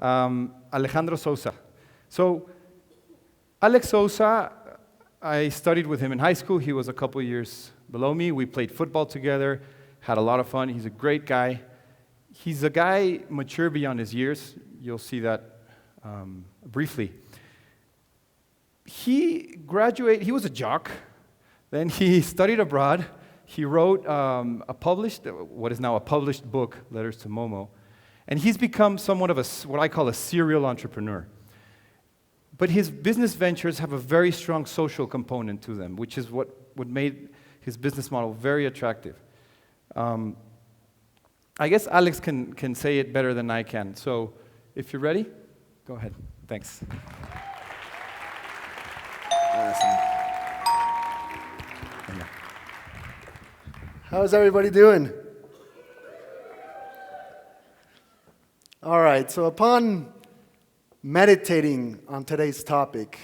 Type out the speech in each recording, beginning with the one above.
Alejandro Souza. So, Alex Souza, I studied with him in high school. He was a couple years below me. We played football together, had a lot of fun. He's a great guy. He's a guy mature beyond his years. You'll see that briefly. He was a jock. Then he studied abroad. He wrote what is now a published book, Letters to Momo. And he's become somewhat of what I call a serial entrepreneur. But his business ventures have a very strong social component to them, which is what made his business model very attractive. I guess Alex can say it better than I can. So if you're ready, go ahead. Thanks. Awesome. How's everybody doing? All right, so upon meditating on today's topic,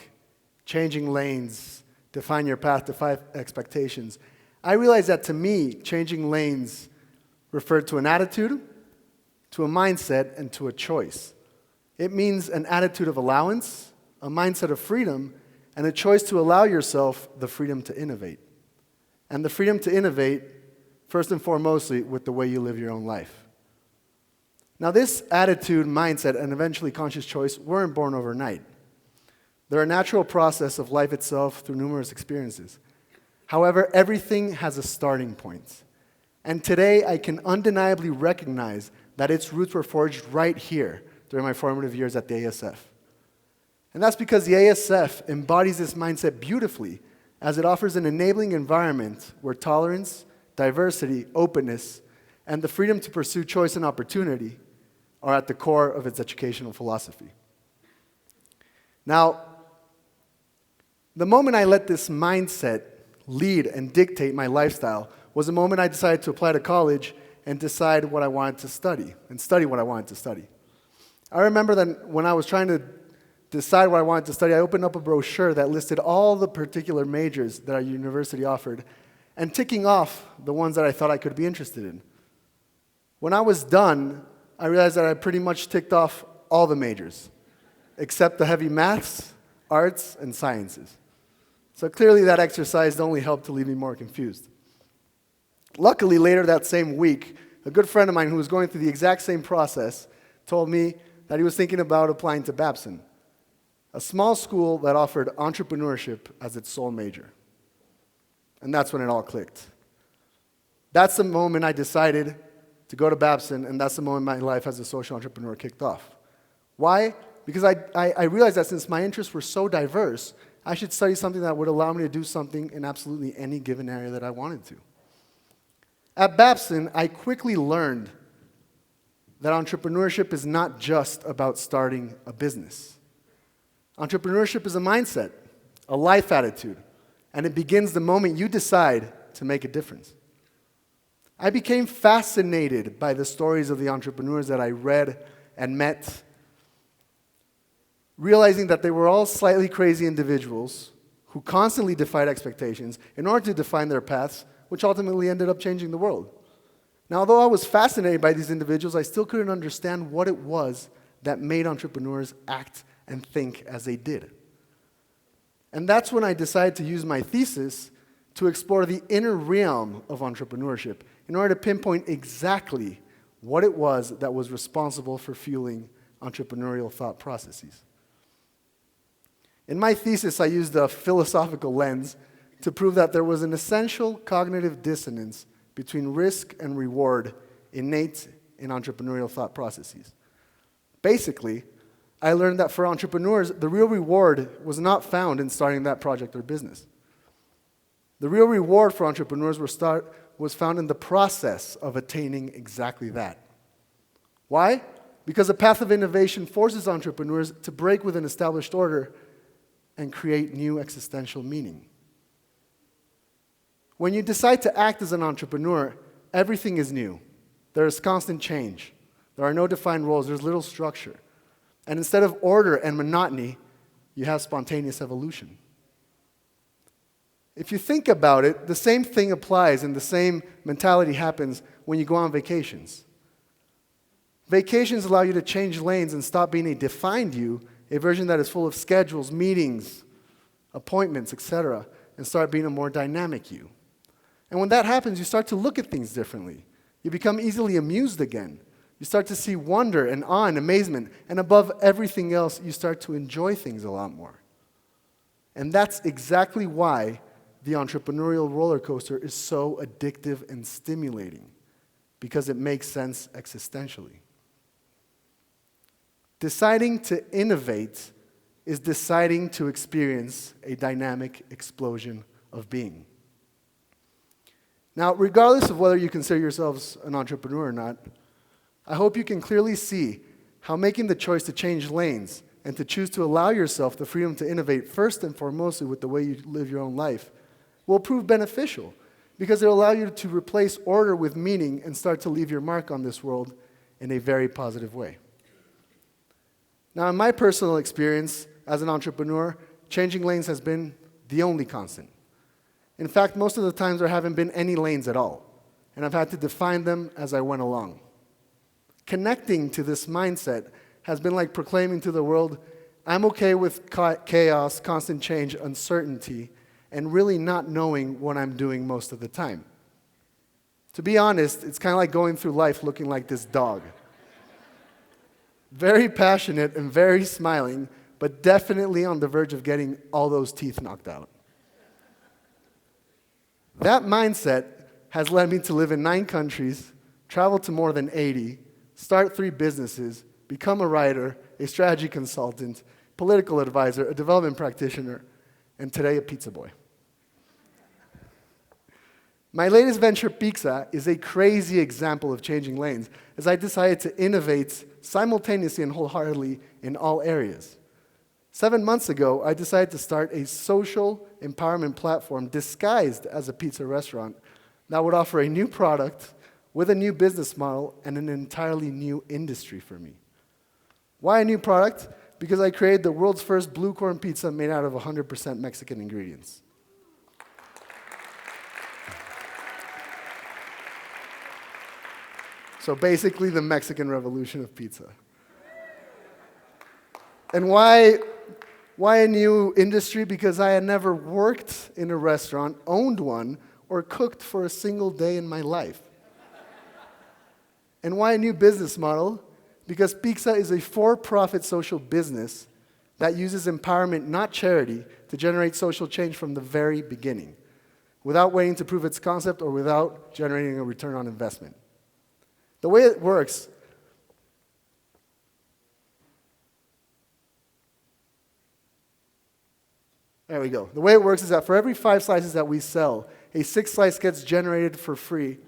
changing lanes, define your path, defy expectations, I realized that to me, changing lanes referred to an attitude, to a mindset, and to a choice. It means an attitude of allowance, a mindset of freedom, and a choice to allow yourself the freedom to innovate. And the freedom to innovate, first and foremostly, with the way you live your own life. Now, this attitude, mindset, and eventually conscious choice weren't born overnight. They're a natural process of life itself through numerous experiences. However, everything has a starting point. And today, I can undeniably recognize that its roots were forged right here during my formative years at the ASF. And that's because the ASF embodies this mindset beautifully, as it offers an enabling environment where tolerance, diversity, openness, and the freedom to pursue choice and opportunity are at the core of its educational philosophy. Now, the moment I let this mindset lead and dictate my lifestyle was the moment I decided to apply to college and decide what I wanted to study, and study what I wanted to study. I remember that when I was trying to decide what I wanted to study, I opened up a brochure that listed all the particular majors that our university offered, and ticking off the ones that I thought I could be interested in. When I was done, I realized that I pretty much ticked off all the majors, except the heavy maths, arts, and sciences. So clearly that exercise only helped to leave me more confused. Luckily, later that same week, a good friend of mine who was going through the exact same process told me that he was thinking about applying to Babson, a small school that offered entrepreneurship as its sole major. And that's when it all clicked. That's the moment I decided to go to Babson, and that's the moment my life as a social entrepreneur kicked off. Why? Because I realized that since my interests were so diverse, I should study something that would allow me to do something in absolutely any given area that I wanted to. At Babson, I quickly learned that entrepreneurship is not just about starting a business. Entrepreneurship is a mindset, a life attitude, and it begins the moment you decide to make a difference. I became fascinated by the stories of the entrepreneurs that I read and met, realizing that they were all slightly crazy individuals who constantly defied expectations in order to define their paths, which ultimately ended up changing the world. Now, although I was fascinated by these individuals, I still couldn't understand what it was that made entrepreneurs act and think as they did. And that's when I decided to use my thesis to explore the inner realm of entrepreneurship in order to pinpoint exactly what it was that was responsible for fueling entrepreneurial thought processes. In my thesis, I used a philosophical lens to prove that there was an essential cognitive dissonance between risk and reward innate in entrepreneurial thought processes. Basically, I learned that for entrepreneurs, the real reward was not found in starting that project or business. The real reward for entrepreneurs was found in the process of attaining exactly that. Why? Because a path of innovation forces entrepreneurs to break with an established order and create new existential meaning. When you decide to act as an entrepreneur, everything is new. There is constant change. There are no defined roles. There's little structure. And instead of order and monotony, you have spontaneous evolution. If you think about it, the same thing applies and the same mentality happens when you go on vacations. Vacations allow you to change lanes and stop being a defined you, a version that is full of schedules, meetings, appointments, etc., and start being a more dynamic you. And when that happens, you start to look at things differently. You become easily amused again. You start to see wonder and awe and amazement, and above everything else, you start to enjoy things a lot more. And that's exactly why the entrepreneurial roller coaster is so addictive and stimulating, because it makes sense existentially. Deciding to innovate is deciding to experience a dynamic explosion of being. Now, regardless of whether you consider yourselves an entrepreneur or not, I hope you can clearly see how making the choice to change lanes and to choose to allow yourself the freedom to innovate first and foremostly with the way you live your own life will prove beneficial, because it will allow you to replace order with meaning and start to leave your mark on this world in a very positive way. Now, in my personal experience as an entrepreneur, changing lanes has been the only constant. In fact, most of the times there haven't been any lanes at all, and I've had to define them as I went along. Connecting to this mindset has been like proclaiming to the world, I'm okay with chaos, constant change, uncertainty, and really not knowing what I'm doing most of the time. To be honest, it's kind of like going through life looking like this dog. Very passionate and very smiling, but definitely on the verge of getting all those teeth knocked out. That mindset has led me to live in 9 countries, travel to more than 80, start 3 businesses, become a writer, a strategy consultant, political advisor, a development practitioner, and today a pizza boy. My latest venture, PIXZA, is a crazy example of changing lanes, as I decided to innovate simultaneously and wholeheartedly in all areas. 7 months ago, I decided to start a social empowerment platform disguised as a pizza restaurant that would offer a new product with a new business model and an entirely new industry for me. Why a new product? Because I created the world's first blue corn pizza made out of 100% Mexican ingredients. So basically the Mexican revolution of pizza. And why a new industry? Because I had never worked in a restaurant, owned one, or cooked for a single day in my life. And why a new business model? Because PIXZA is a for-profit social business that uses empowerment, not charity, to generate social change from the very beginning, without waiting to prove its concept or without generating a return on investment. The way it works There we go. The way it works is that for every 5 slices that we sell, a 6th slice gets generated for free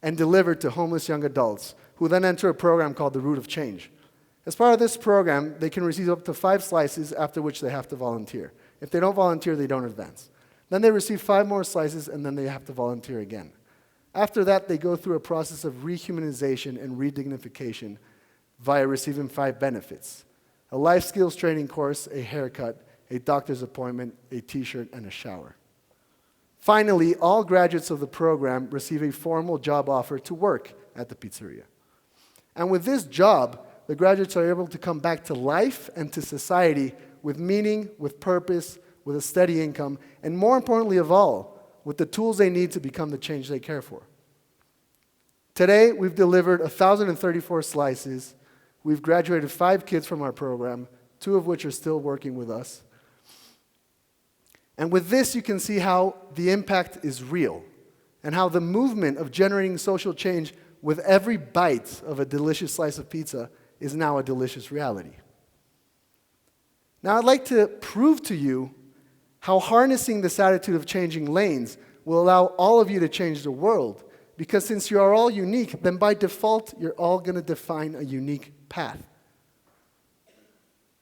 and delivered to homeless young adults, who then enter a program called the Root of Change. As part of this program, they can receive up to 5 slices, after which they have to volunteer. If they don't volunteer, they don't advance. Then they receive 5 more slices, and then they have to volunteer again. After that, they go through a process of rehumanization and redignification via receiving 5 benefits: a life skills training course, a haircut, a doctor's appointment, a t-shirt, and a shower. Finally, all graduates of the program receive a formal job offer to work at the pizzeria. And with this job, the graduates are able to come back to life and to society with meaning, with purpose, with a steady income, and more importantly of all, with the tools they need to become the change they care for. Today, we've delivered 1,034 slices. We've graduated 5 kids from our program, 2 of which are still working with us. And with this, you can see how the impact is real and how the movement of generating social change with every bite of a delicious slice of pizza is now a delicious reality. Now, I'd like to prove to you how harnessing this attitude of changing lanes will allow all of you to change the world, because since you are all unique, then by default, you're all going to define a unique path.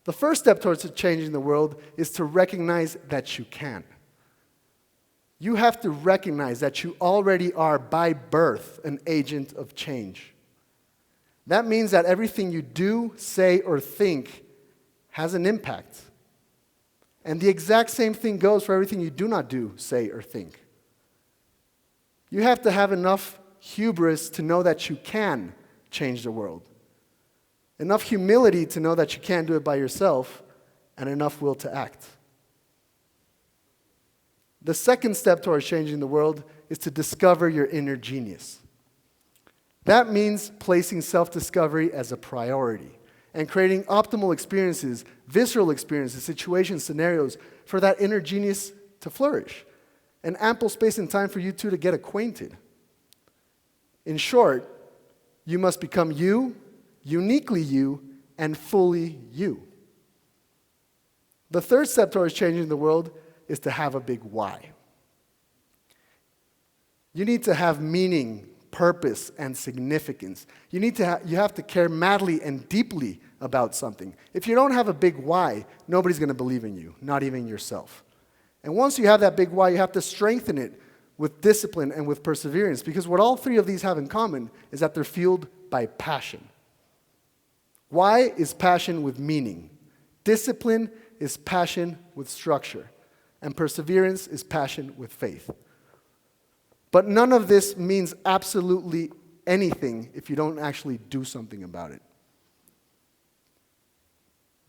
The first step towards changing the world is to recognize that you can. You have to recognize that you already are, by birth, an agent of change. That means that everything you do, say, or think has an impact. And the exact same thing goes for everything you do not do, say, or think. You have to have enough hubris to know that you can change the world. enough humility to know that you can't do it by yourself, and enough will to act. The second step towards changing the world is to discover your inner genius. That means placing self-discovery as a priority and creating optimal experiences, visceral experiences, situations, scenarios for that inner genius to flourish, and ample space and time for you two to get acquainted. In short, you must become you, uniquely you, and fully you. The third step towards changing the world is to have a big why. You need to have meaning, purpose, and significance. You have to care madly and deeply about something. If you don't have a big why, nobody's going to believe in you, not even yourself. And once you have that big why, you have to strengthen it with discipline and with perseverance, because what all three of these have in common is that they're fueled by passion. Why is passion with meaning? Discipline is passion with structure. And perseverance is passion with faith. But none of this means absolutely anything if you don't actually do something about it.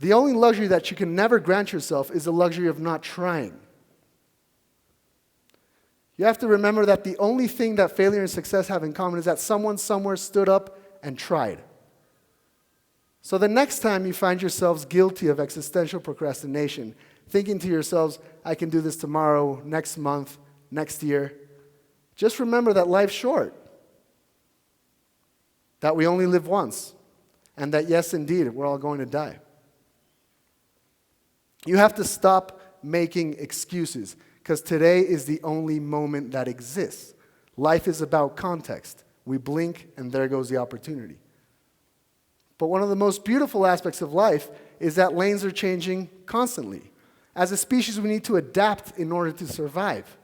The only luxury that you can never grant yourself is the luxury of not trying. You have to remember that the only thing that failure and success have in common is that someone somewhere stood up and tried. So the next time you find yourselves guilty of existential procrastination, thinking to yourselves, I can do this tomorrow, next month, next year, just remember that life's short, that we only live once, and that yes, indeed, we're all going to die. You have to stop making excuses, because today is the only moment that exists. Life is about context. We blink, and there goes the opportunity. But one of the most beautiful aspects of life is that lanes are changing constantly. As a species, we need to adapt in order to survive.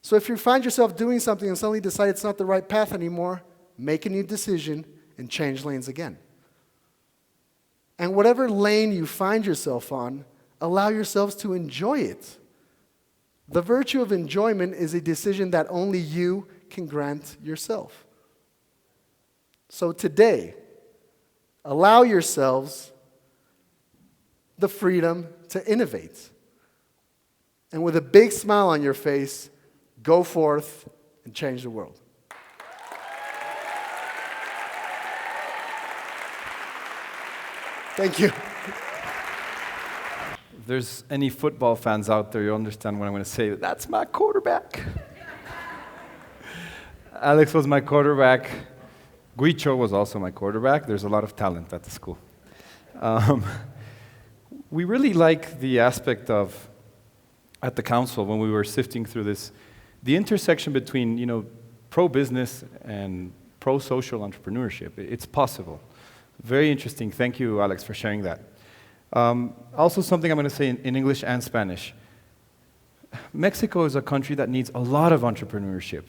So if you find yourself doing something and suddenly decide it's not the right path anymore, make a new decision and change lanes again. And whatever lane you find yourself on, allow yourselves to enjoy it. The virtue of enjoyment is a decision that only you can grant yourself. So today, allow yourselves the freedom to innovate. And with a big smile on your face, go forth and change the world. Thank you. If there's any football fans out there, you understand what I'm going to say. That's my quarterback. Alex was my quarterback. Guicho was also my quarterback. There's a lot of talent at the school. We really like the aspect of, at the council, when we were sifting through this, the intersection between, pro-business and pro-social entrepreneurship. It's possible. Very interesting. Thank you, Alex, for sharing that. Also something I'm going to say in English and Spanish. Mexico is a country that needs a lot of entrepreneurship.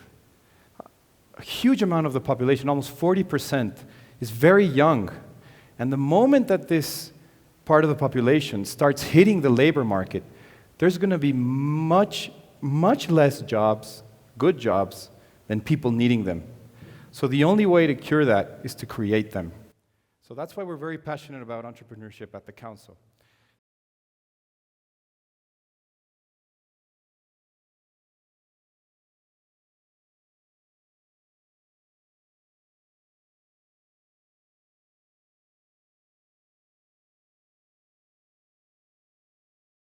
A huge amount of the population, almost 40%, is very young. And the moment that this part of the population starts hitting the labor market, there's going to be much less jobs, good jobs, than people needing them. So the only way to cure that is to create them. So that's why we're very passionate about entrepreneurship at the council.